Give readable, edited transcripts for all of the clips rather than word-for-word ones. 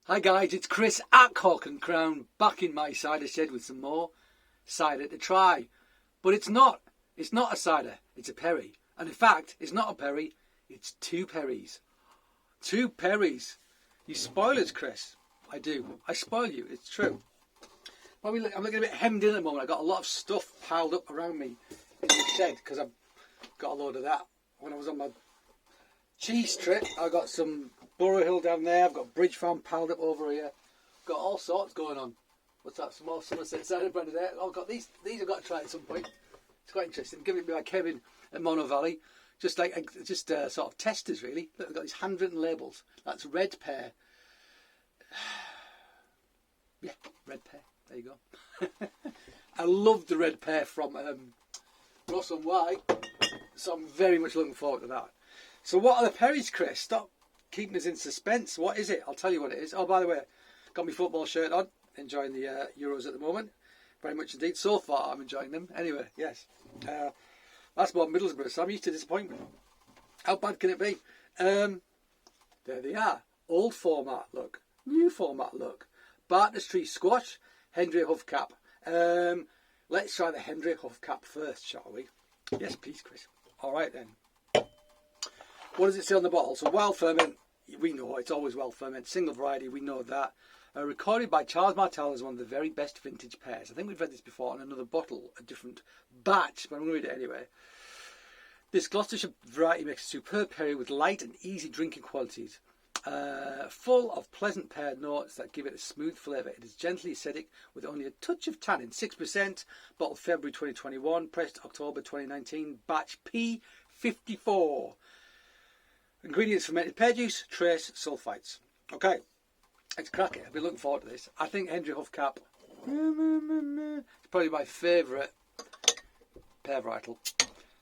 Hi guys, it's Chris at Cork and Crown, back in my cider shed with some more cider to try. But it's not a cider, it's a perry. And in fact, it's not a perry, it's two perries. Two perries. You spoil us, Chris. I do. I spoil you, it's true. I'm looking a bit hemmed in at the moment. I've got a lot of stuff piled up around me in the shed because I've got a load of that. When I was on my cheese trip, I got some Borough Hill down there, I've got Bridge Farm piled up over here. Got all sorts going on. What's that? Some more Somerset cider brand there. Oh, I've got these I've got to try at some point. It's quite interesting. Given it by Kevin at Mono Valley. Just sort of testers really. Look, I've got these handwritten labels. That's red pear. Yeah, red pear. There you go. I love the red pear from Ross-on-Wye. So I'm very much looking forward to that. So what are the perries, Chris? Stop keeping us in suspense. What is it? I'll tell you what it is. Oh, by the way, got my football shirt on. Enjoying the Euros at the moment. Very much indeed. So far, I'm enjoying them. Anyway, yes. That's more Middlesbrough, so I'm used to disappointment. How bad can it be? There they are. Old format look. New format look. Bartestree squash. Hendre Huffcap. Let's try the Hendre Huffcap first, shall we? Yes, please, Chris. All right, then. What does it say on the bottle? So wild ferment, we know it's always wild ferment. Single variety, we know that. Recorded by Charles Martel as one of the very best vintage pears. I think we've read this before on another bottle, a different batch, but I'm going to read it anyway. This Gloucestershire variety makes a superb perry with light and easy drinking qualities. Full of pleasant pear notes that give it a smooth flavour. It is gently acidic with only a touch of tannin. 6%, bottled February 2021, pressed October 2019, batch P54. Ingredients: fermented pear juice, trace sulfites. Okay, it's cracking. I've been looking forward to this. I think Hendre Huffcap is probably my favourite pear varietal.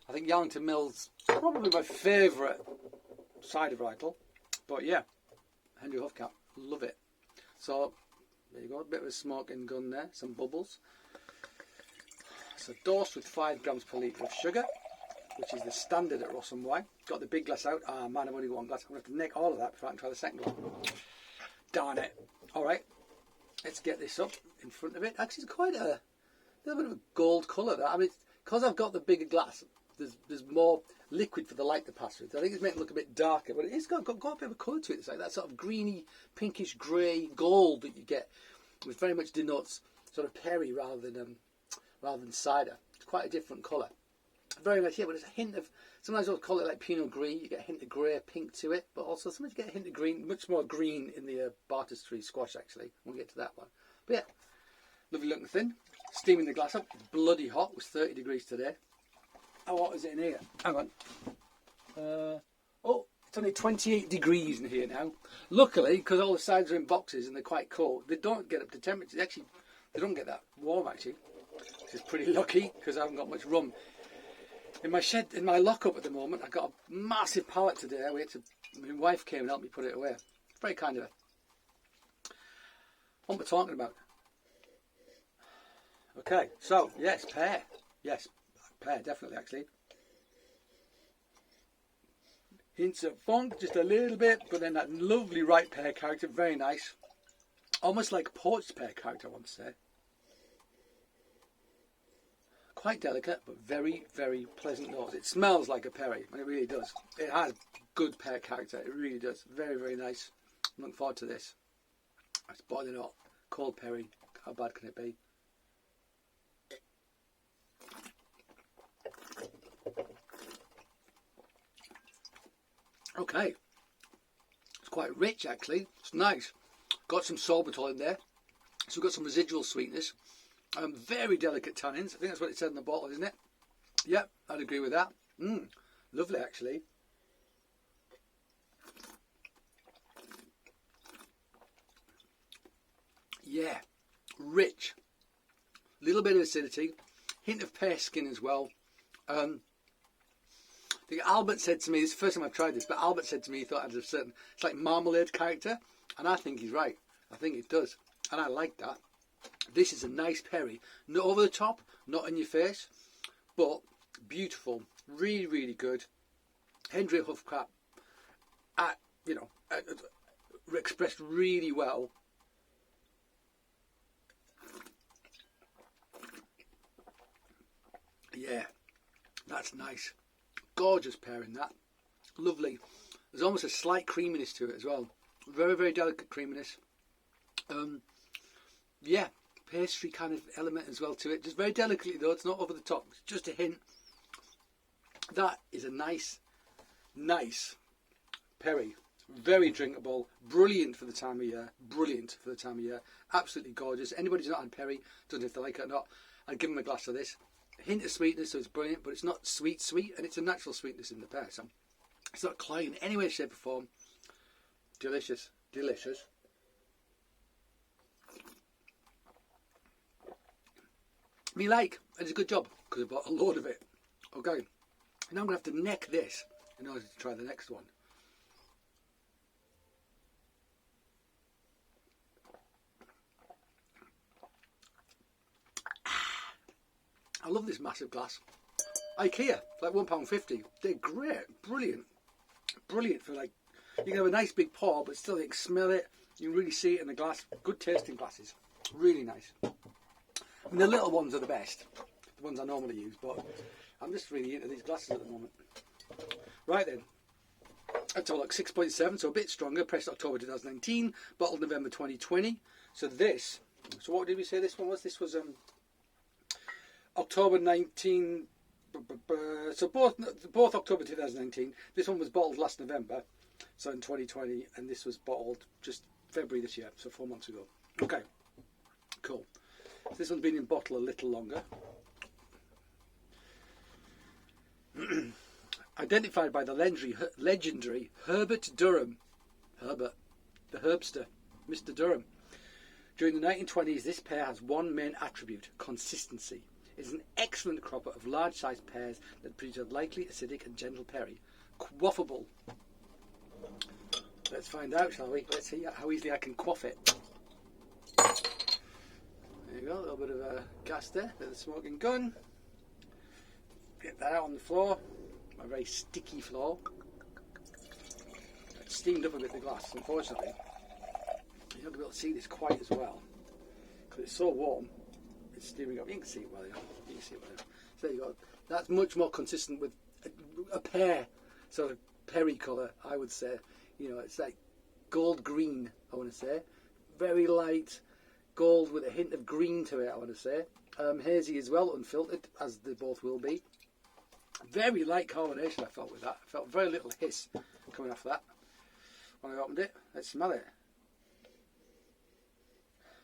I think Yarlington Mill's probably my favourite cider varietal. But yeah, Hendre Huffcap, love it. So there you go, a bit of a smoking gun there, some bubbles. So dosed with 5 grams per litre of sugar, which is the standard at Ross-on-Wye. Got the big glass out. Ah man, I've only got one glass. I'm going to have to nick all of that before I can try the second one. Darn it. Alright, let's get this up in front of it. Actually, it's quite a little bit of a gold colour. I mean, because I've got the bigger glass, there's more liquid for the light to pass through. I think it's making it look a bit darker, but it's got a bit of a colour to it. It's like that sort of greeny, pinkish grey gold that you get, which very much denotes sort of perry rather than cider. It's quite a different colour. Very nice, yeah, but there's a hint of, sometimes I'll call it like Pinot Gris, you get a hint of grey, pink to it, but also sometimes you get a hint of green, much more green in the Bartestree squash actually. We'll get to that one. But yeah, lovely looking thing. Steaming the glass up, it's bloody hot, it was 30 degrees today. How hot is it in here? Hang on. Oh, it's only 28 degrees in here now. Luckily, because all the sides are in boxes and they're quite cold, they don't get up to temperature. Actually, they don't get that warm actually. Which is pretty lucky because I haven't got much rum. In my shed, in my lockup at the moment, I got a massive pallet today. My wife came and helped me put it away. Very kind of her. What am I talking about? Okay, so yes, pear. Yes, pear, definitely actually. Hints of funk, just a little bit, but then that lovely ripe pear character, very nice. Almost like poached pear character, I want to say. Quite delicate, but very, very pleasant nose. It smells like a perry, and it really does. It has good pear character, it really does. Very, very nice. I'm looking forward to this. It's boiling hot, cold perry. How bad can it be? Okay, it's quite rich actually. It's nice. Got some sorbitol in there, so we've got some residual sweetness. Very delicate tannins. I think that's what it said in the bottle, isn't it? Yep, I'd agree with that. Lovely actually. Yeah, rich. Little bit of acidity, hint of pear skin as well. I think Albert said to me, this is the first time I've tried this, but Albert said to me he thought it had a certain, it's like marmalade character, and I think he's right. I think it does, and I like that. This is a nice perry, not over the top, not in your face, but beautiful, really, really good. Hendre Huffcap, expressed really well. Yeah, that's nice. Gorgeous pairing, that. Lovely. There's almost a slight creaminess to it as well. Very, very delicate creaminess. Yeah, pastry kind of element as well to it. Just very delicately though, it's not over the top. It's just a hint. That is a nice, nice perry. Very drinkable. Brilliant for the time of year. Brilliant for the time of year. Absolutely gorgeous. Anybody who's not had perry, doesn't know if they like it or not, I'd give them a glass of this. Hint of sweetness, so it's brilliant, but it's not sweet, and it's a natural sweetness in the pear. So it's not cloying in any way, shape or form. Delicious. Delicious. Me like, and it's a good job because I bought a load of it. Okay, now I'm going to have to neck this in order to try the next one. I love this massive glass. IKEA, like £1.50. They're great, brilliant. Brilliant for like, you can have a nice big pour, but still you can smell it. You can really see it in the glass. Good tasting glasses. Really nice. And the little ones are the best. The ones I normally use, but I'm just really into these glasses at the moment. Right then. That's all like 6.7, so a bit stronger. Pressed October 2019, bottled November 2020. So this, so what did we say this one was? This was October 19, so both October 2019. This one was bottled last November, so in 2020, and this was bottled just February this year, so 4 months ago. Okay, cool. So this one's been in bottle a little longer. Identified by the legendary Herbert Durham, Herbert, the Herbster, Mr. Durham. During the 1920s, this pear has one main attribute: consistency. It is an excellent cropper of large-sized pears that produce a lightly acidic and gentle perry. Quaffable. Let's find out, shall we? Let's see how easily I can quaff it. There you go, a little bit of gas there, bit of the smoking gun. Get that out on the floor, a very sticky floor. It's steamed up a bit, the glass, unfortunately. You're not going to be able to see this quite as well, because it's so warm. It's steaming up. You can see it well enough. You can see it well enough. So there you go. That's much more consistent with a pear sort of perry colour, I would say. You know, it's like gold green, I want to say. Very light gold with a hint of green to it, I want to say. Hazy as well, unfiltered, as they both will be. Very light carbonation I felt with that. I felt very little hiss coming off that when I opened it. Let's smell it.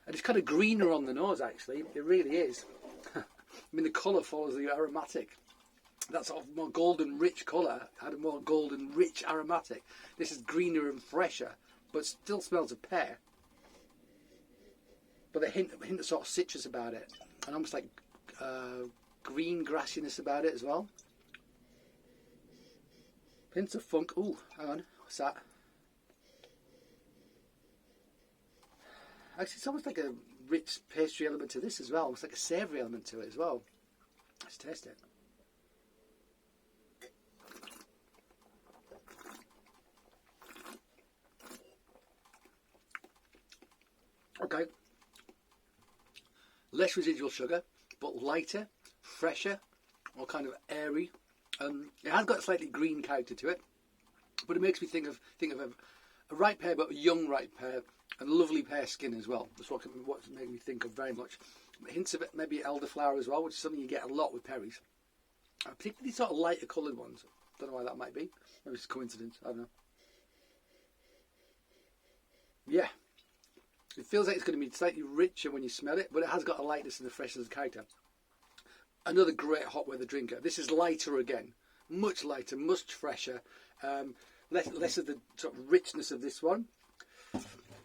And it's kind of greener on the nose, actually. It really is. I mean, the colour follows the aromatic. That sort of more golden rich colour had a more golden rich aromatic. This is greener and fresher, but still smells of pear. But a hint of sort of citrus about it, and almost like green grassiness about it as well. Hints of funk. Ooh, hang on, what's that? Actually, it's almost like a rich pastry element to this as well. Almost like a savoury element to it as well. Let's taste it. Okay. Less residual sugar, but lighter, fresher, or kind of airy. It has got a slightly green character to it, but it makes me think of a ripe pear, but a young ripe pear, and lovely pear skin as well. That's what made me think of very much. Hints of it, maybe elderflower as well, which is something you get a lot with perries. Particularly sort of lighter coloured ones. Don't know why that might be. Maybe it's a coincidence. I don't know. Yeah. It feels like it's going to be slightly richer when you smell it, but it has got a lightness and a freshness of character. Another great hot weather drinker. This is lighter again. Much lighter, much fresher. Less of the sort of richness of this one.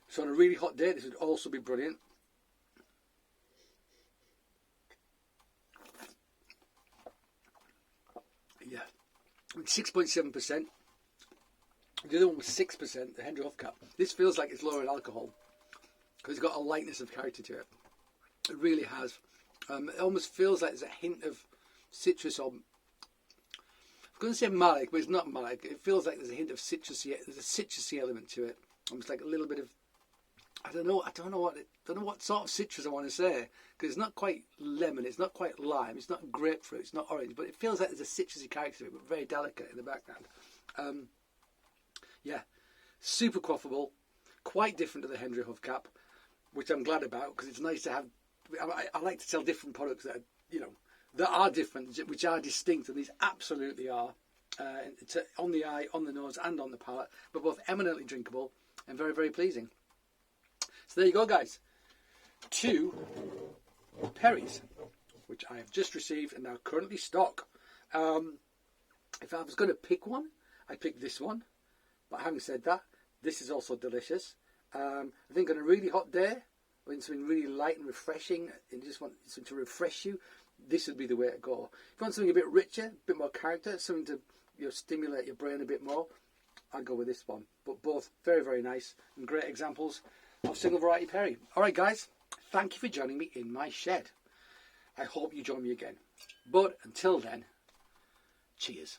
So on a really hot day, this would also be brilliant. Yeah. 6.7%. The other one was 6%, the Hendre Huffcap. This feels like it's lower in alcohol, because it's got a lightness of character to it. It really has. It almost feels like there's a hint of citrus, or I was going to say malic, but it's not malic. It feels like there's a hint of citrusy. There's a citrusy element to it. almost like a little bit of, I don't know what sort of citrus I want to say, because it's not quite lemon, it's not quite lime, it's not grapefruit, it's not orange, but it feels like there's a citrusy character to it, but very delicate in the background. Yeah, super quaffable, quite different to the Hendre Huffcap, which I'm glad about, because it's nice to have. I like to sell different products that are, you know, that are different, which are distinct, and these absolutely are. It's on the eye, on the nose, and on the palate, but both eminently drinkable and very, very pleasing. So there you go, guys. 2 perries, which I have just received and now currently stock. If I was going to pick one, I'd pick this one. But having said that, this is also delicious. I think on a really hot day, when something really light and refreshing, and you just want something to refresh you, this would be the way to go. If you want something a bit richer, a bit more character, something to, you know, stimulate your brain a bit more, I'd go with this one. But both very, very nice and great examples of single variety perry. All right, guys, thank you for joining me in my shed. I hope you join me again. But until then, cheers.